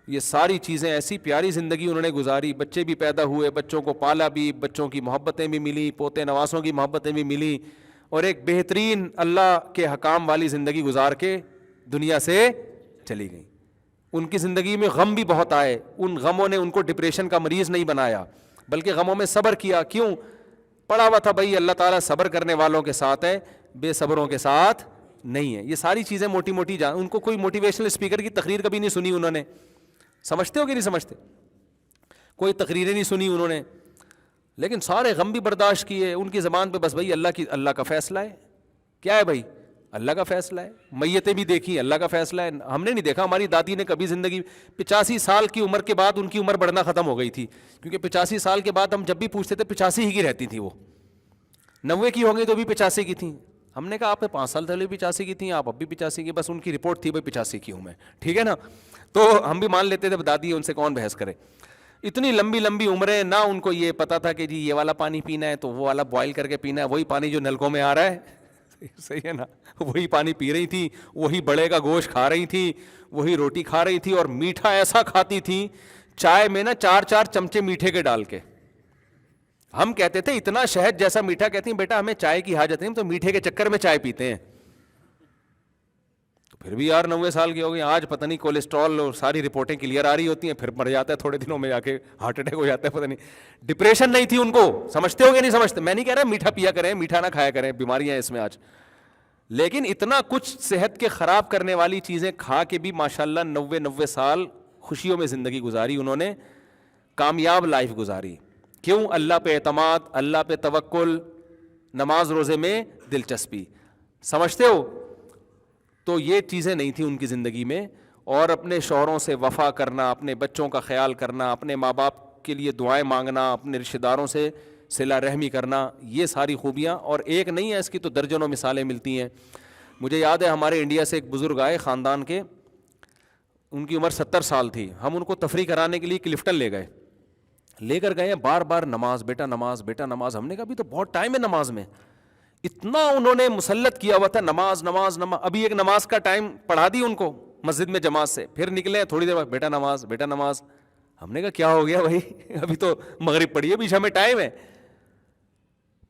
یہ ساری چیزیں، ایسی پیاری زندگی انہوں نے گزاری، بچے بھی پیدا ہوئے، بچوں کو پالا بھی، بچوں کی محبتیں بھی ملی، پوتے نواسوں کی محبتیں بھی ملی، اور ایک بہترین اللہ کے حکام والی زندگی گزار کے دنیا سے چلی گئیں۔ ان کی زندگی میں غم بھی بہت آئے، ان غموں نے ان کو ڈپریشن کا مریض نہیں بنایا، بلکہ غموں میں صبر کیا۔ کیوں؟ پڑھا ہوا تھا بھائی اللہ تعالیٰ صبر کرنے والوں کے ساتھ ہے، بے صبروں کے ساتھ نہیں ہے۔ یہ ساری چیزیں موٹی موٹی ان کو کوئی موٹیویشنل اسپیکر کی تقریر کبھی نہیں سنی انہوں نے، سمجھتے ہو کہ نہیں سمجھتے؟ کوئی تقریریں نہیں سنی انہوں نے، لیکن سارے غم بھی برداشت کیے۔ ان کی زبان پہ بس بھائی اللہ کا فیصلہ ہے، کیا ہے بھائی؟ اللہ کا فیصلہ ہے۔ میتیں بھی دیکھی، اللہ کا فیصلہ ہے، ہم نے نہیں دیکھا۔ ہماری دادی نے کبھی زندگی 85 سال کی عمر کے بعد ان کی عمر بڑھنا ختم ہو گئی تھی، کیونکہ 85 سال کے بعد ہم جب بھی پوچھتے تھے 85 ہی کی رہتی تھی، وہ 90 کی ہوں گی تو بھی 85 کی تھیں۔ ہم نے کہا آپ نے 5 سال پہلے بھی 85 کی تھیں، آپ اب بھی 85 کی، بس ان کی رپورٹ تھی بھائی 85 کی ہوں میں، ٹھیک ہے نا؟ تو ہم بھی مان لیتے تھے، دادی ان سے کون بحث کرے۔ اتنی لمبی لمبی عمریں، نہ ان کو یہ پتا تھا کہ جی یہ والا پانی پینا ہے تو وہ والا بوائل کر کے پینا ہے، وہی پانی جو نلکوں میں آ رہا ہے، صحیح ہے نا، وہی پانی پی رہی تھی، وہی بڑے کا گوشت کھا رہی تھی، وہی روٹی کھا رہی تھی، اور میٹھا ایسا کھاتی تھی، چائے میں نا 4 چمچے میٹھے کے ڈال کے۔ ہم کہتے تھے اتنا شہد جیسا میٹھا، کہتی ہیں بیٹا ہمیں چائے کی حاجت نہیں، ہم تو میٹھے کے چکر میں چائے پیتے ہیں۔ تو پھر بھی یار 90 سال کی ہو گئی، آج پتہ نہیں کولیسٹرول اور ساری رپورٹیں کلیئر آ رہی ہوتی ہیں، پھر مر جاتا ہے تھوڑے دنوں میں، جا کے ہارٹ اٹیک ہو جاتا ہے، پتہ نہیں۔ ڈپریشن نہیں تھی ان کو، سمجھتے ہو کہ نہیں سمجھتے؟ میں نہیں کہہ رہا میٹھا پیا کریں، میٹھا نہ کھایا کریں، بیماریاں ہیں اس میں آج، لیکن اتنا کچھ صحت کے خراب کرنے والی چیزیں کھا کے بھی ماشاءاللہ 90 سال خوشیوں میں زندگی گزاری انہوں نے، کامیاب لائف گزاری۔ کیوں؟ اللہ پہ اعتماد، اللہ پہ توکل، نماز روزے میں دلچسپی، سمجھتے ہو؟ تو یہ چیزیں نہیں تھیں ان کی زندگی میں، اور اپنے شوہروں سے وفا کرنا، اپنے بچوں کا خیال کرنا، اپنے ماں باپ کے لیے دعائیں مانگنا، اپنے رشتہ داروں سے صلہ رحمی کرنا، یہ ساری خوبیاں، اور ایک نہیں ہے اس کی تو درجنوں مثالیں ملتی ہیں۔ مجھے یاد ہے ہمارے انڈیا سے ایک بزرگ آئے خاندان کے، ان کی عمر 70 سال تھی، ہم ان کو تفریح کرانے کے لیے کلفٹن لے کر گئے، بار بار نماز بیٹا نماز بیٹا نماز، ہم نے کہا ابھی تو بہت ٹائم ہے نماز میں، اتنا انہوں نے مسلط کیا ہوا تھا، نماز نماز نماز۔ ابھی ایک نماز کا ٹائم پڑھا دی ان کو مسجد میں جماعت سے، پھر نکلے تھوڑی دیر بعد بیٹا نماز بیٹا نماز۔ ہم نے کہا کیا ہو گیا بھائی، ابھی تو مغرب پڑھی ہے، ابھی ہمیں ٹائم ہے۔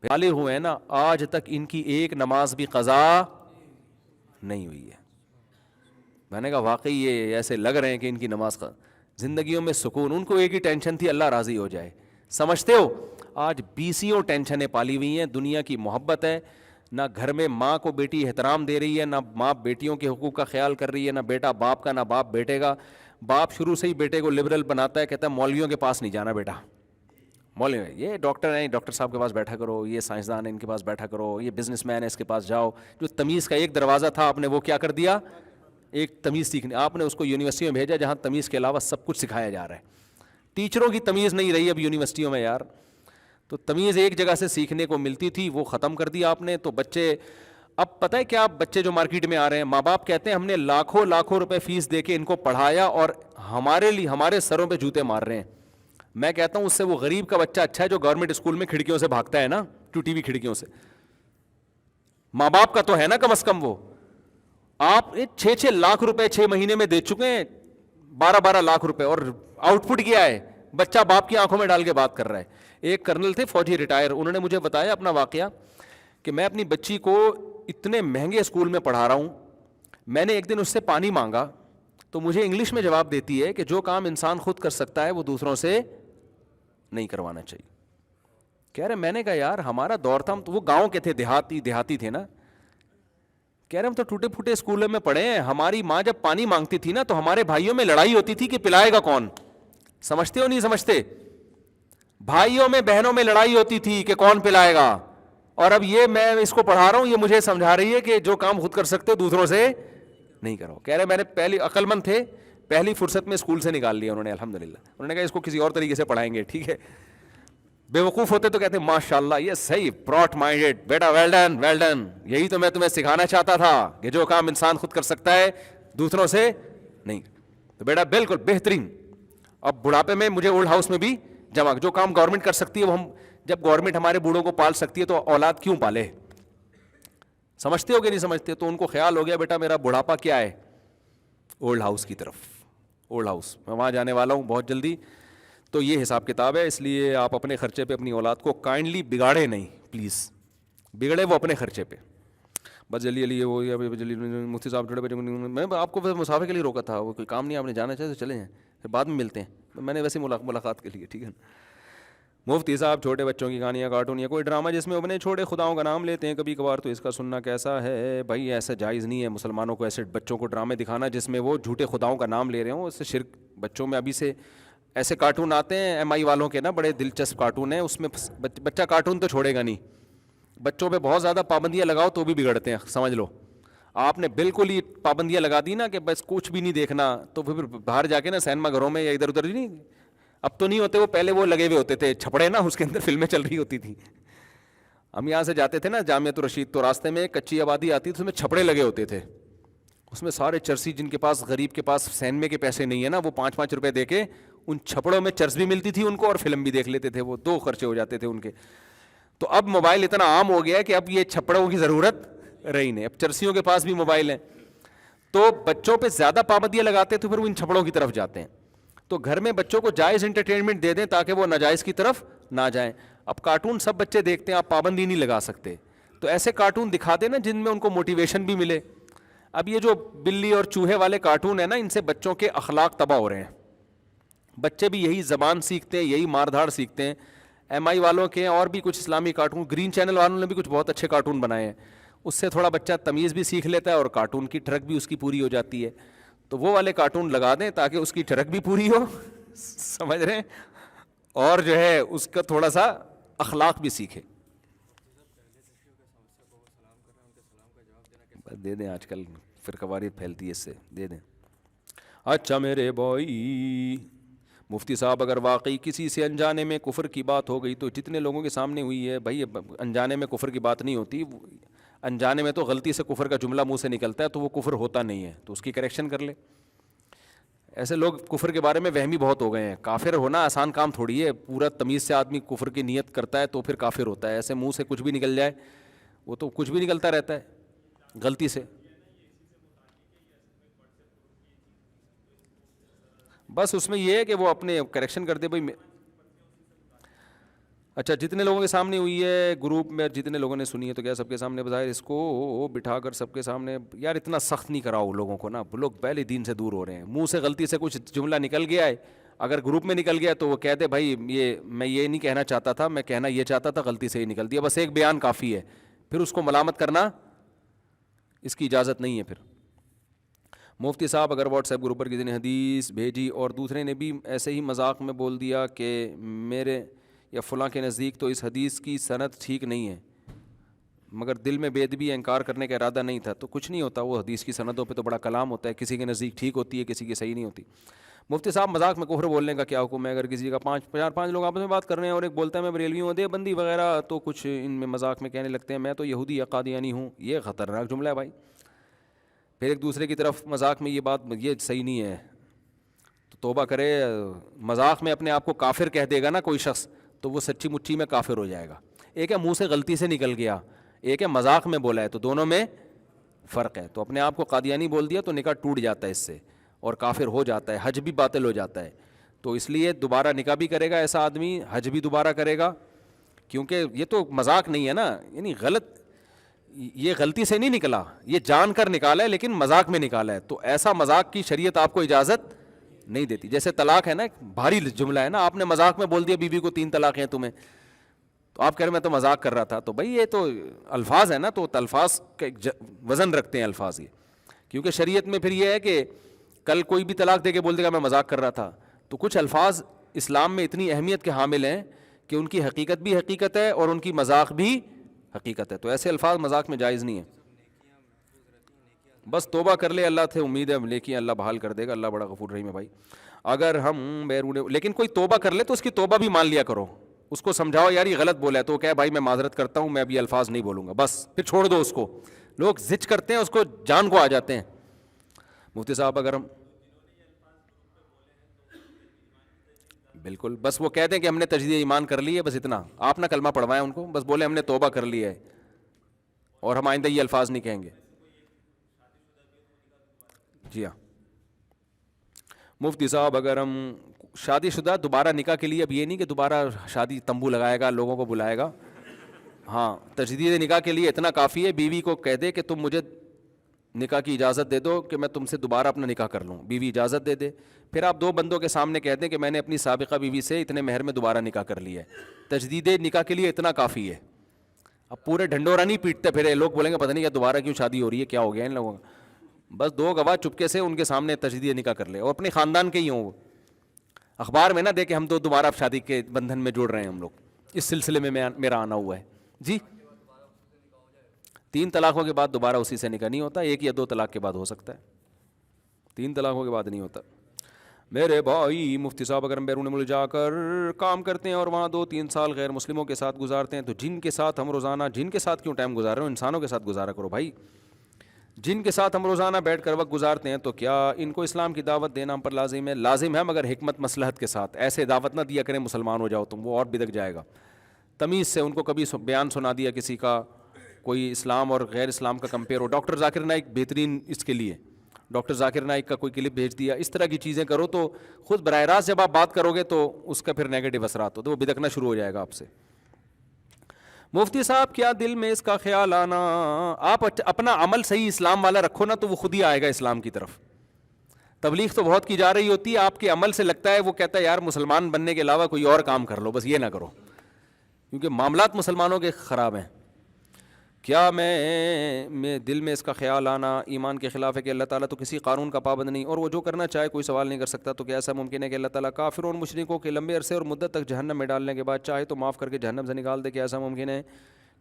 بالغ ہوئے ہیں نا، آج تک ان کی ایک نماز بھی قضا نہیں ہوئی ہے۔ میں نے کہا واقعی یہ ایسے لگ رہے ہیں کہ ان کی نماز کا زندگیوں میں سکون، ان کو ایک ہی ٹینشن تھی اللہ راضی ہو جائے، سمجھتے ہو؟ آج 20 ٹینشنیں پالی ہوئی ہیں، دنیا کی محبت ہے، نہ گھر میں ماں کو بیٹی احترام دے رہی ہے، نہ ماں بیٹیوں کے حقوق کا خیال کر رہی ہے، نہ بیٹا باپ کا، نہ باپ بیٹے کا۔ باپ شروع سے ہی بیٹے کو لبرل بناتا ہے، کہتا ہے مولویوں کے پاس نہیں جانا بیٹا، مولوی یہ ڈاکٹر ہیں، ڈاکٹر صاحب کے پاس بیٹھا کرو، یہ سائنسدان ہیں ان کے پاس بیٹھا کرو، یہ بزنس مین ہے اس کے پاس جاؤ۔ جو تمیز کا ایک دروازہ تھا آپ نے وہ کیا کر دیا؟ ایک تمیز سیکھنے، آپ نے اس کو یونیورسٹی میں بھیجا جہاں تمیز کے علاوہ سب کچھ سکھایا جا رہا ہے۔ ٹیچروں کی تمیز نہیں رہی اب یونیورسٹیوں میں یار، تو تمیز ایک جگہ سے سیکھنے کو ملتی تھی وہ ختم کر دی آپ نے۔ تو بچے اب پتہ ہے کیا، بچے جو مارکیٹ میں آ رہے ہیں، ماں باپ کہتے ہیں ہم نے لاکھوں روپے فیس دے کے ان کو پڑھایا اور ہمارے سروں پہ جوتے مار رہے ہیں۔ میں کہتا ہوں اس سے وہ غریب کا بچہ اچھا ہے جو گورنمنٹ اسکول میں کھڑکیوں سے بھاگتا ہے نا، ٹوٹی ہوئی کھڑکیوں سے۔ ماں باپ کا تو ہے نا کم از کم، وہ آپ 6 لاکھ روپے 6 مہینے میں دے چکے ہیں، 12 لاکھ روپے، اور آؤٹ پٹ کیا ہے؟ بچہ باپ کی آنکھوں میں ڈال کے بات کر رہا ہے۔ ایک کرنل تھے فوجی ریٹائر، انہوں نے مجھے بتایا اپنا واقعہ کہ میں اپنی بچی کو اتنے مہنگے اسکول میں پڑھا رہا ہوں، میں نے ایک دن اس سے پانی مانگا تو مجھے انگلش میں جواب دیتی ہے کہ جو کام انسان خود کر سکتا ہے وہ دوسروں سے نہیں کروانا چاہیے. کہہ رہے میں نے کہا یار ہمارا دور تھا, ہم تو وہ گاؤں کے تھے, دیہاتی تھے نا. کہہ رہے ہم تو ٹوٹے پھوٹے اسکولوں میں پڑھے ہیں, ہماری ماں جب پانی مانگتی تھی نا تو ہمارے بھائیوں میں لڑائی ہوتی تھی کہ پلائے گا کون. سمجھتے ہو نہیں سمجھتے؟ بھائیوں میں بہنوں میں لڑائی ہوتی تھی کہ کون پلائے گا. اور اب یہ میں اس کو پڑھا رہا ہوں, یہ مجھے سمجھا رہی ہے کہ جو کام خود کر سکتے ہو دوسروں سے نہیں کرو. کہہ رہے میں نے پہلی عقل مند تھے, پہلی فرصت میں اسکول سے نکال لیا انہوں نے الحمدللہ. انہوں نے کہا اس کو کسی اور طریقے سے پڑھائیں گے, ٹھیک ہے. بے وقوف ہوتے تو کہتے ہیں ماشاء اللہ یہ صحیح, براٹ مائنڈیڈ بیٹا, ویل ڈن ویل ڈن, یہی تو میں تمہیں سکھانا چاہتا تھا کہ جو کام انسان خود کر سکتا ہے دوسروں سے نہیں. تو بیٹا بالکل بہترین. اب بڑھاپے میں مجھے اولڈ ہاؤس میں بھی جمع, جو کام گورنمنٹ کر سکتی ہے وہ ہم, جب گورنمنٹ ہمارے بوڑھوں کو پال سکتی ہے تو اولاد کیوں پالے. سمجھتے ہو کہ نہیں سمجھتے؟ تو ان کو خیال ہو گیا بیٹا میرا بڑھاپا کیا ہے, اولڈ ہاؤس کی طرف. اولڈ ہاؤس میں وہاں جانے والا ہوں بہت جلدی. تو یہ حساب کتاب ہے, اس لیے آپ اپنے خرچے پہ اپنی اولاد کو کائنڈلی بگاڑے نہیں پلیز, بگڑے وہ اپنے خرچے پہ. بس جلدی وہ جلدی مفتی صاحب چھوٹے بچے, میں آپ کو مسافر کے لیے روکا تھا, وہ کوئی کام نہیں, آپ نے جانا چاہے تو چلے جائیں, پھر بعد میں ملتے ہیں. میں نے ویسے ملاقات کے لیے, ٹھیک ہے. مفتی صاحب چھوٹے بچوں کی کہانیاں, کارٹون یا کوئی ڈرامہ جس میں اپنے چھوٹے خداؤں کا نام لیتے ہیں کبھی کبھار, تو اس کا سننا کیسا ہے؟ بھائی ایسا جائز نہیں ہے مسلمانوں کو ایسے بچوں کو ڈرامے دکھانا جس میں وہ جھوٹے خداؤں کا نام لے رہے ہوں. اس سے شرک بچوں میں ابھی سے ایسے کارٹون آتے ہیں ایم آئی والوں کے نا, بڑے دلچسپ کارٹون ہیں, اس میں بچہ کارٹون تو چھوڑے گا نہیں. بچوں پہ بہت زیادہ پابندیاں لگاؤ تو بھی بگڑتے ہیں, سمجھ لو. آپ نے بالکل ہی پابندیاں لگا دی نا کہ بس کچھ بھی نہیں دیکھنا, تو پھر باہر جا کے نا سینما گھروں میں یا ادھر ادھر نہیں, اب تو نہیں ہوتے, وہ پہلے وہ لگے ہوئے ہوتے تھے چھپڑے نا, اس کے اندر فلمیں چل رہی ہوتی تھیں. ہم یہاں سے جاتے تھے نا جامعۃ الرشید, تو راستے میں کچی آبادی آتی تھی, اس میں چھپڑے لگے ہوتے تھے. اس میں سارے چرسی, جن کے پاس غریب کے پاس سینمے کے پیسے نہیں ہیں نا, وہ 5-5 روپے دے کے ان چھپڑوں میں چرس بھی ملتی تھی ان کو, اور فلم بھی دیکھ لیتے تھے. وہ 2 خرچے ہو جاتے تھے ان کے. تو اب موبائل اتنا عام ہو گیا ہے کہ اب یہ چھپڑوں کی ضرورت رہی نہیں, اب چرسیوں کے پاس بھی موبائل ہیں. تو بچوں پہ زیادہ پابندیاں لگاتے تو پھر وہ ان چھپڑوں کی طرف جاتے ہیں. تو گھر میں بچوں کو جائز انٹرٹینمنٹ دے دیں تاکہ وہ ناجائز کی طرف نہ جائیں. اب کارٹون سب بچے دیکھتے ہیں, آپ پابندی نہیں لگا سکتے, تو ایسے کارٹون دکھا دیں نا جن میں ان کو موٹیویشن بھی ملے. اب یہ جو بلی اور چوہے والے کارٹون ہیں نا, ان سے بچوں کے اخلاق تباہ ہو رہے ہیں. بچے بھی یہی زبان سیکھتے ہیں, یہی مار دھاڑ سیکھتے ہیں. ایم آئی والوں کے اور بھی کچھ اسلامی کارٹون, گرین چینل والوں نے بھی کچھ بہت اچھے کارٹون بنائے ہیں, اس سے تھوڑا بچہ تمیز بھی سیکھ لیتا ہے اور کارٹون کی ٹرک بھی اس کی پوری ہو جاتی ہے. تو وہ والے کارٹون لگا دیں تاکہ اس کی ٹرک بھی پوری ہو, سمجھ رہے ہیں, اور جو ہے اس کا تھوڑا سا اخلاق بھی سیکھے. دے دیں, آج کل فرقواریت پھیلتی ہے اس سے, دے دیں. اچھا میرے بھائی مفتی صاحب, اگر واقعی کسی سے انجانے میں کفر کی بات ہو گئی تو جتنے لوگوں کے سامنے ہوئی ہے, بھائی انجانے میں کفر کی بات نہیں ہوتی, انجانے میں تو غلطی سے کفر کا جملہ منہ سے نکلتا ہے تو وہ کفر ہوتا نہیں ہے, تو اس کی کریکشن کر لے. ایسے لوگ کفر کے بارے میں وہمی بہت ہو گئے ہیں. کافر ہونا آسان کام تھوڑی ہے, پورا تمیز سے آدمی کفر کی نیت کرتا ہے تو پھر کافر ہوتا ہے. ایسے منہ سے کچھ بھی نکل جائے, وہ تو کچھ بھی نکلتا رہتا ہے غلطی سے. بس اس میں یہ ہے کہ وہ اپنے کریکشن کر دے بھائی. اچھا جتنے لوگوں کے سامنے ہوئی ہے گروپ میں, جتنے لوگوں نے سنی ہے, تو کیا سب کے سامنے بظاہر اس کو بٹھا کر سب کے سامنے, یار اتنا سخت نہیں کراؤ لوگوں کو نا, لوگ پہلے دین سے دور ہو رہے ہیں. منہ سے غلطی سے کچھ جملہ نکل گیا ہے, اگر گروپ میں نکل گیا تو وہ کہہ دے بھائی یہ میں یہ نہیں کہنا چاہتا تھا, میں کہنا یہ چاہتا تھا, غلطی سے ہی نکل دیا, بس ایک بیان کافی ہے. پھر اس کو ملامت کرنا اس کی اجازت نہیں ہے. پھر مفتی صاحب اگر واٹس ایپ گروپ پر کسی نے حدیث بھیجی اور دوسرے نے بھی ایسے ہی مذاق میں بول دیا کہ میرے یا فلاں کے نزدیک تو اس حدیث کی سند ٹھیک نہیں ہے, مگر دل میں بے ادبی انکار کرنے کا ارادہ نہیں تھا, تو کچھ نہیں ہوتا. وہ حدیث کی سندوں پہ تو بڑا کلام ہوتا ہے, کسی کے نزدیک ٹھیک ہوتی ہے, کسی کی صحیح نہیں ہوتی. مفتی صاحب مذاق میں کفر بولنے کا کیا حکم ہے؟ اگر کسی کا 5 لوگ آپس میں بات کر رہے ہیں اور ایک بولتا ہے میں بریلوی ہوں, دے بندی وغیرہ, تو کچھ ان میں مذاق میں کہنے لگتے ہیں میں تو یہودی یا قادیانی ہوں. یہ خطرناک جملہ ہے بھائی. پھر ایک دوسرے کی طرف مذاق میں یہ بات, یہ صحیح نہیں ہے, تو توبہ کرے. مذاق میں اپنے آپ کو کافر کہہ دے گا نا کوئی شخص, تو وہ سچی مچی میں کافر ہو جائے گا. ایک ہے منہ سے غلطی سے نکل گیا, ایک ہے مذاق میں بولا ہے, تو دونوں میں فرق ہے. تو اپنے آپ کو قادیانی بول دیا تو نکاح ٹوٹ جاتا ہے اس سے, اور کافر ہو جاتا ہے, حج بھی باطل ہو جاتا ہے. تو اس لیے دوبارہ نکاح بھی کرے گا ایسا آدمی, حج بھی دوبارہ کرے گا, کیونکہ یہ تو مذاق نہیں ہے نا, یعنی غلط یہ غلطی سے نہیں نکلا, یہ جان کر نکالا ہے لیکن مذاق میں نکالا ہے. تو ایسا مذاق کی شریعت آپ کو اجازت نہیں دیتی. جیسے طلاق ہے نا, بھاری جملہ ہے نا, آپ نے مذاق میں بول دیا بیوی کو 3 طلاق ہیں تمہیں, تو آپ کہہ رہے میں تو مذاق کر رہا تھا. تو بھائی یہ تو الفاظ ہے نا, تو الفاظ کا ایک وزن رکھتے ہیں الفاظ یہ, کیونکہ شریعت میں پھر یہ ہے کہ کل کوئی بھی طلاق دے کے بول دے گا میں مذاق کر رہا تھا. تو کچھ الفاظ اسلام میں اتنی اہمیت کے حامل ہیں کہ ان کی حقیقت بھی حقیقت ہے اور ان کی مذاق بھی حقیقت ہے. تو ایسے الفاظ مذاق میں جائز نہیں ہے. بس توبہ کر لے, اللہ سے امید ہے نیکیاں اللہ بحال کر دے گا. اللہ بڑا غفور رحیم ہے بھائی. اگر ہم بیرون, لیکن کوئی توبہ کر لے تو اس کی توبہ بھی مان لیا کرو, اس کو سمجھاؤ یار یہ غلط بولا ہے, تو کہے بھائی میں معذرت کرتا ہوں, میں ابھی الفاظ نہیں بولوں گا, بس پھر چھوڑ دو اس کو. لوگ زج کرتے ہیں اس کو, جان کو آ جاتے ہیں. مفتی صاحب اگر ہم بالکل بس وہ کہتے ہیں کہ ہم نے تجدید ایمان کر لی ہے, بس اتنا, آپ نہ کلمہ پڑھوائیں ان کو, بس بولے ہم نے توبہ کر لی ہے اور ہم آئندہ یہ الفاظ نہیں کہیں گے. جی ہاں مفتی صاحب, اگر ہم شادی شدہ دوبارہ نکاح کے لیے, اب یہ نہیں کہ دوبارہ شادی تمبو لگائے گا, لوگوں کو بلائے گا, ہاں تجدید نکاح کے لیے اتنا کافی ہے, بیوی کو کہہ دے کہ تم مجھے نکاح کی اجازت دے دو کہ میں تم سے دوبارہ اپنا نکاح کر لوں, بیوی اجازت دے دے, پھر آپ 2 بندوں کے سامنے کہتے ہیں کہ میں نے اپنی سابقہ بیوی سے اتنے مہر میں دوبارہ نکاح کر لیا ہے. تجدید نکاح کے لیے اتنا کافی ہے. اب پورے ڈھنڈورا نہیں پیٹتے پھر, لوگ بولیں گے پتہ نہیں کیا دوبارہ کیوں شادی ہو رہی ہے, کیا ہو گیا ان لوگوں کا. بس 2 گواہ چپکے سے ان کے سامنے تجدید نکاح کر لے, اور اپنے خاندان کے ہی ہوں, اخبار میں نہ دے کہ ہم 2 دوبارہ اب شادی کے بندھن میں جوڑ رہے ہیں ہم لوگ, اس سلسلے میں میرا آنا ہوا ہے. جی 3 طلاقوں کے بعد دوبارہ اسی سے نکاح نہیں ہوتا, 1 یا 2 طلاق کے بعد ہو سکتا ہے, 3 طلاقوں کے بعد نہیں ہوتا. میرے بھائی مفتی صاحب, اگر ہم بیرون ملک جا کر کام کرتے ہیں اور وہاں 2-3 سال غیر مسلموں کے ساتھ گزارتے ہیں, تو جن کے ساتھ ہم روزانہ, جن کے ساتھ کیوں ٹائم گزار رہے ہو, انسانوں کے ساتھ گزارا کرو بھائی. جن کے ساتھ ہم روزانہ بیٹھ کر وقت گزارتے ہیں, تو کیا ان کو اسلام کی دعوت دینا ہم پر لازم ہے؟ لازم ہے, مگر حکمت مصلحت کے ساتھ. ایسے دعوت نہ دیا کریں مسلمان ہو جاؤ تم, وہ اور بدک جائے گا. تمیز سے ان کو کبھی بیان سنا دیا کسی کا, کوئی اسلام اور غیر اسلام کا کمپیئر ہو, ڈاکٹر ذاکر نائک بہترین اس کے لیے, ڈاکٹر ذاکر نائک کا کوئی کلپ بھیج دیا, اس طرح کی چیزیں کرو تو خود براہ راست جب آپ بات کرو گے تو اس کا پھر نیگیٹو اثرات ہو, تو وہ بدکنا شروع ہو جائے گا آپ سے. مفتی صاحب کیا دل میں اس کا خیال آنا, آپ اپنا عمل صحیح اسلام والا رکھو نا, تو وہ خود ہی آئے گا اسلام کی طرف. تبلیغ تو بہت کی جا رہی ہوتی ہے, آپ کے عمل سے لگتا ہے وہ کہتا ہے یار مسلمان بننے کے علاوہ کوئی اور کام کر لو, بس یہ نہ کرو, کیونکہ معاملات مسلمانوں کے خراب ہیں. کیا میں دل میں اس کا خیال آنا ایمان کے خلاف ہے کہ اللہ تعالیٰ تو کسی قانون کا پابند نہیں, اور وہ جو کرنا چاہے کوئی سوال نہیں کر سکتا, تو کیا ایسا ممکن ہے کہ اللہ تعالیٰ کافروں اور مشرکوں کے لمبے عرصے اور مدت تک جہنم میں ڈالنے کے بعد چاہے تو معاف کر کے جہنم سے نکال دے؟ کیا ایسا ممکن ہے؟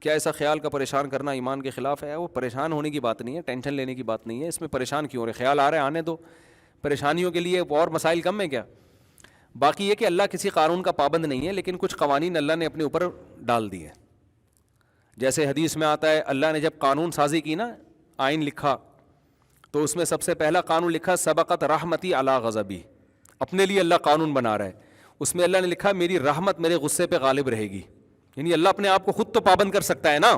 کیا ایسا خیال کا پریشان کرنا ایمان کے خلاف ہے؟ وہ پریشان ہونے کی بات نہیں ہے, ٹینشن لینے کی بات نہیں ہے, اس میں پریشان کیوں ہو رہے؟ خیال آ رہے آنے دو, پریشانیوں کے لیے اور مسائل کم ہیں کیا؟ باقی یہ کہ اللہ کسی قانون کا پابند نہیں ہے, لیکن کچھ قوانین اللہ نے اپنے اوپر ڈال دیے. جیسے حدیث میں آتا ہے, اللہ نے جب قانون سازی کی نا, آئین لکھا, تو اس میں سب سے پہلا قانون لکھا سبقت رحمتی علی غضبی. اپنے لیے اللہ قانون بنا رہا ہے, اس میں اللہ نے لکھا میری رحمت میرے غصے پہ غالب رہے گی. یعنی اللہ اپنے آپ کو خود تو پابند کر سکتا ہے نا.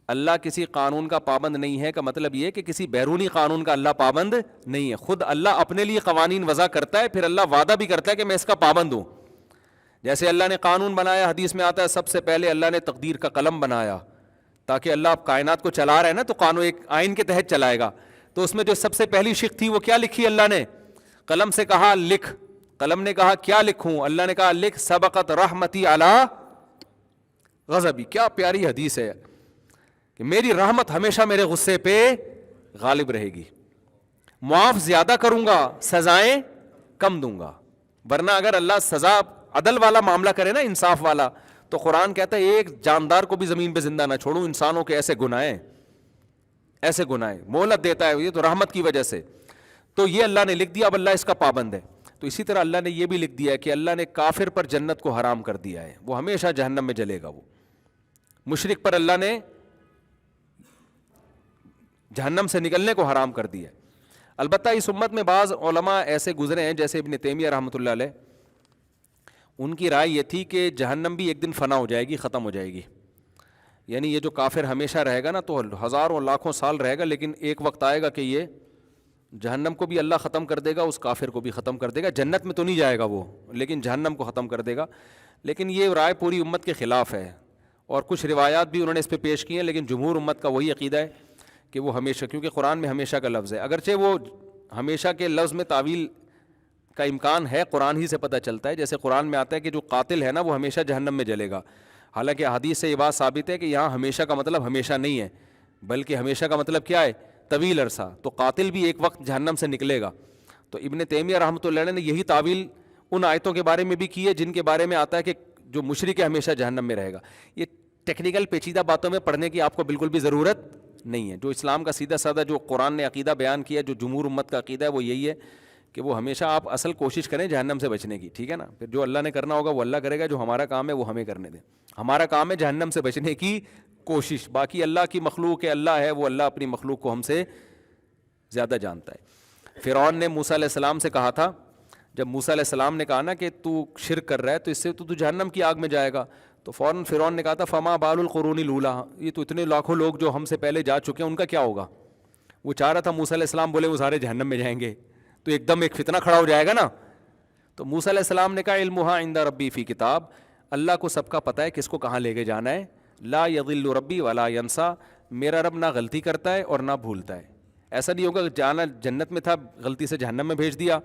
اللہ کسی قانون کا پابند نہیں ہے کا مطلب یہ کہ کسی بیرونی قانون کا اللہ پابند نہیں ہے. خود اللہ اپنے لیے قوانین وضع کرتا ہے, پھر اللہ وعدہ بھی کرتا ہے کہ میں اس کا پابند ہوں. جیسے اللہ نے قانون بنایا, حدیث میں آتا ہے سب سے پہلے اللہ نے تقدیر کا قلم بنایا, تاکہ اللہ آپ کائنات کو چلا رہے ہیں نا, تو قانون ایک آئین کے تحت چلائے گا. تو اس میں جو سب سے پہلی شق تھی وہ کیا لکھی اللہ نے؟ قلم سے کہا لکھ. قلم نے کہا کیا لکھوں؟ اللہ نے کہا لکھ سبقت رحمتی علی غضبی. کیا پیاری حدیث ہے کہ میری رحمت ہمیشہ میرے غصے پہ غالب رہے گی, معاف زیادہ کروں گا, سزائیں کم دوں گا. ورنہ اگر اللہ سزا عدل والا معاملہ کرے نا, انصاف والا, تو قرآن کہتا ہے ایک جاندار کو بھی زمین پہ زندہ نہ چھوڑوں. انسانوں کے ایسے گناہ مہلت دیتا ہے, یہ تو رحمت کی وجہ سے. تو یہ اللہ نے لکھ دیا, اب اللہ اس کا پابند ہے. تو اسی طرح اللہ نے یہ بھی لکھ دیا ہے کہ اللہ نے کافر پر جنت کو حرام کر دیا ہے, وہ ہمیشہ جہنم میں جلے گا. وہ مشرک پر اللہ نے جہنم سے نکلنے کو حرام کر دیا ہے. البتہ اس امت میں بعض علماء ایسے گزرے ہیں, جیسے ابن تیمیہ رحمۃ اللہ علیہ, ان کی رائے یہ تھی کہ جہنم بھی ایک دن فنا ہو جائے گی, ختم ہو جائے گی. یعنی یہ جو کافر ہمیشہ رہے گا نا, تو ہزاروں لاکھوں سال رہے گا, لیکن ایک وقت آئے گا کہ یہ جہنم کو بھی اللہ ختم کر دے گا, اس کافر کو بھی ختم کر دے گا. جنت میں تو نہیں جائے گا وہ, لیکن جہنم کو ختم کر دے گا. لیکن یہ رائے پوری امت کے خلاف ہے. اور کچھ روایات بھی انہوں نے اس پہ پیش کی ہیں، لیکن جمہور امت کا وہی عقیدہ ہے کہ وہ ہمیشہ، کیونکہ قرآن میں ہمیشہ کا لفظ ہے، اگرچہ وہ ہمیشہ کے لفظ میں تعویل کا امکان ہے، قرآن ہی سے پتہ چلتا ہے، جیسے قرآن میں آتا ہے کہ جو قاتل ہے نا وہ ہمیشہ جہنم میں جلے گا، حالانکہ حدیث سے یہ بات ثابت ہے کہ یہاں ہمیشہ کا مطلب ہمیشہ نہیں ہے، بلکہ ہمیشہ کا مطلب کیا ہے؟ طویل عرصہ، تو قاتل بھی ایک وقت جہنم سے نکلے گا۔ تو ابن تیمیہ رحمۃ اللہ علیہ نے یہی تعویل ان آیتوں کے بارے میں بھی کی ہے جن کے بارے میں آتا ہے کہ جو مشرک ہے ہمیشہ جہنم میں رہے گا۔ یہ ٹیکنیکل پیچیدہ باتوں میں پڑھنے کی آپ کو بالکل بھی ضرورت نہیں ہے، جو اسلام کا سیدھا سادہ جو قرآن نے عقیدہ بیان کیا، جو جمہور امت کا عقیدہ ہے وہ یہی ہے کہ وہ ہمیشہ آپ اصل کوشش کریں جہنم سے بچنے کی، ٹھیک ہے نا؟ پھر جو اللہ نے کرنا ہوگا وہ اللہ کرے گا، جو ہمارا کام ہے وہ ہمیں کرنے دیں۔ ہمارا کام ہے جہنم سے بچنے کی کوشش، باقی اللہ کی مخلوق ہے، اللہ ہے، وہ اللہ اپنی مخلوق کو ہم سے زیادہ جانتا ہے۔ فرعون نے موسیٰ علیہ السلام سے کہا تھا، جب موسیٰ علیہ السلام نے کہا نا کہ تو شرک کر رہا ہے تو اس سے تو جہنم کی آگ میں جائے گا، تو فوراً فرعون نے کہا تھا فما بال القرون الاولی، یہ تو اتنے لاکھوں لوگ جو ہم سے پہلے جا چکے ہیں ان کا کیا ہوگا؟ وہ چاہ رہا تھا موسیٰ علیہ السلام بولے وہ سارے جہنم میں جائیں گے، تو ایک دم ایک فتنہ کھڑا ہو جائے گا نا۔ تو موسیٰ علیہ السلام نے کہا علمھا عند ربی فی کتاب، اللہ کو سب کا پتہ ہے کس کو کہاں لے کے جانا ہے، لا یضل ربی ولا ینسا، میرا رب نہ غلطی کرتا ہے اور نہ بھولتا ہے۔ ایسا نہیں ہوگا کہ جانا جنت میں تھا غلطی سے جہنم میں بھیج دیا،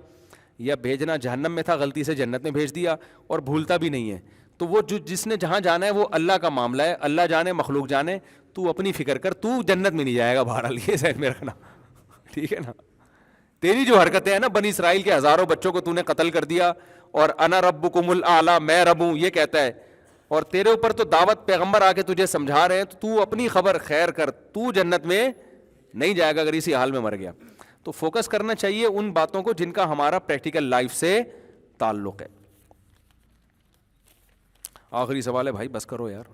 یا بھیجنا جہنم میں تھا غلطی سے جنت میں بھیج دیا، اور بھولتا بھی نہیں ہے۔ تو وہ جس نے جہاں جانا ہے وہ اللہ کا معاملہ ہے، اللہ جانے مخلوق جانے، تو اپنی فکر کر، تو جنت میں نہیں جائے گا بہرحال، یہ ذہن میں رکھنا، ٹھیک ہے نا؟ تیری جو حرکتیں ہیں نا، بنی اسرائیل کے ہزاروں بچوں کو تو نے قتل کر دیا، اور انا ربکم الاعلی، میں رب ہوں یہ کہتا ہے، اور تیرے اوپر تو دعوت پیغمبر آ کے تجھے سمجھا رہے ہیں، تو اپنی خبر خیر کر، تو جنت میں نہیں جائے گا اگر اسی حال میں مر گیا۔ تو فوکس کرنا چاہیے ان باتوں کو جن کا ہمارا پریکٹیکل لائف سے تعلق ہے۔ آخری سوال ہے بھائی، بس کرو یار۔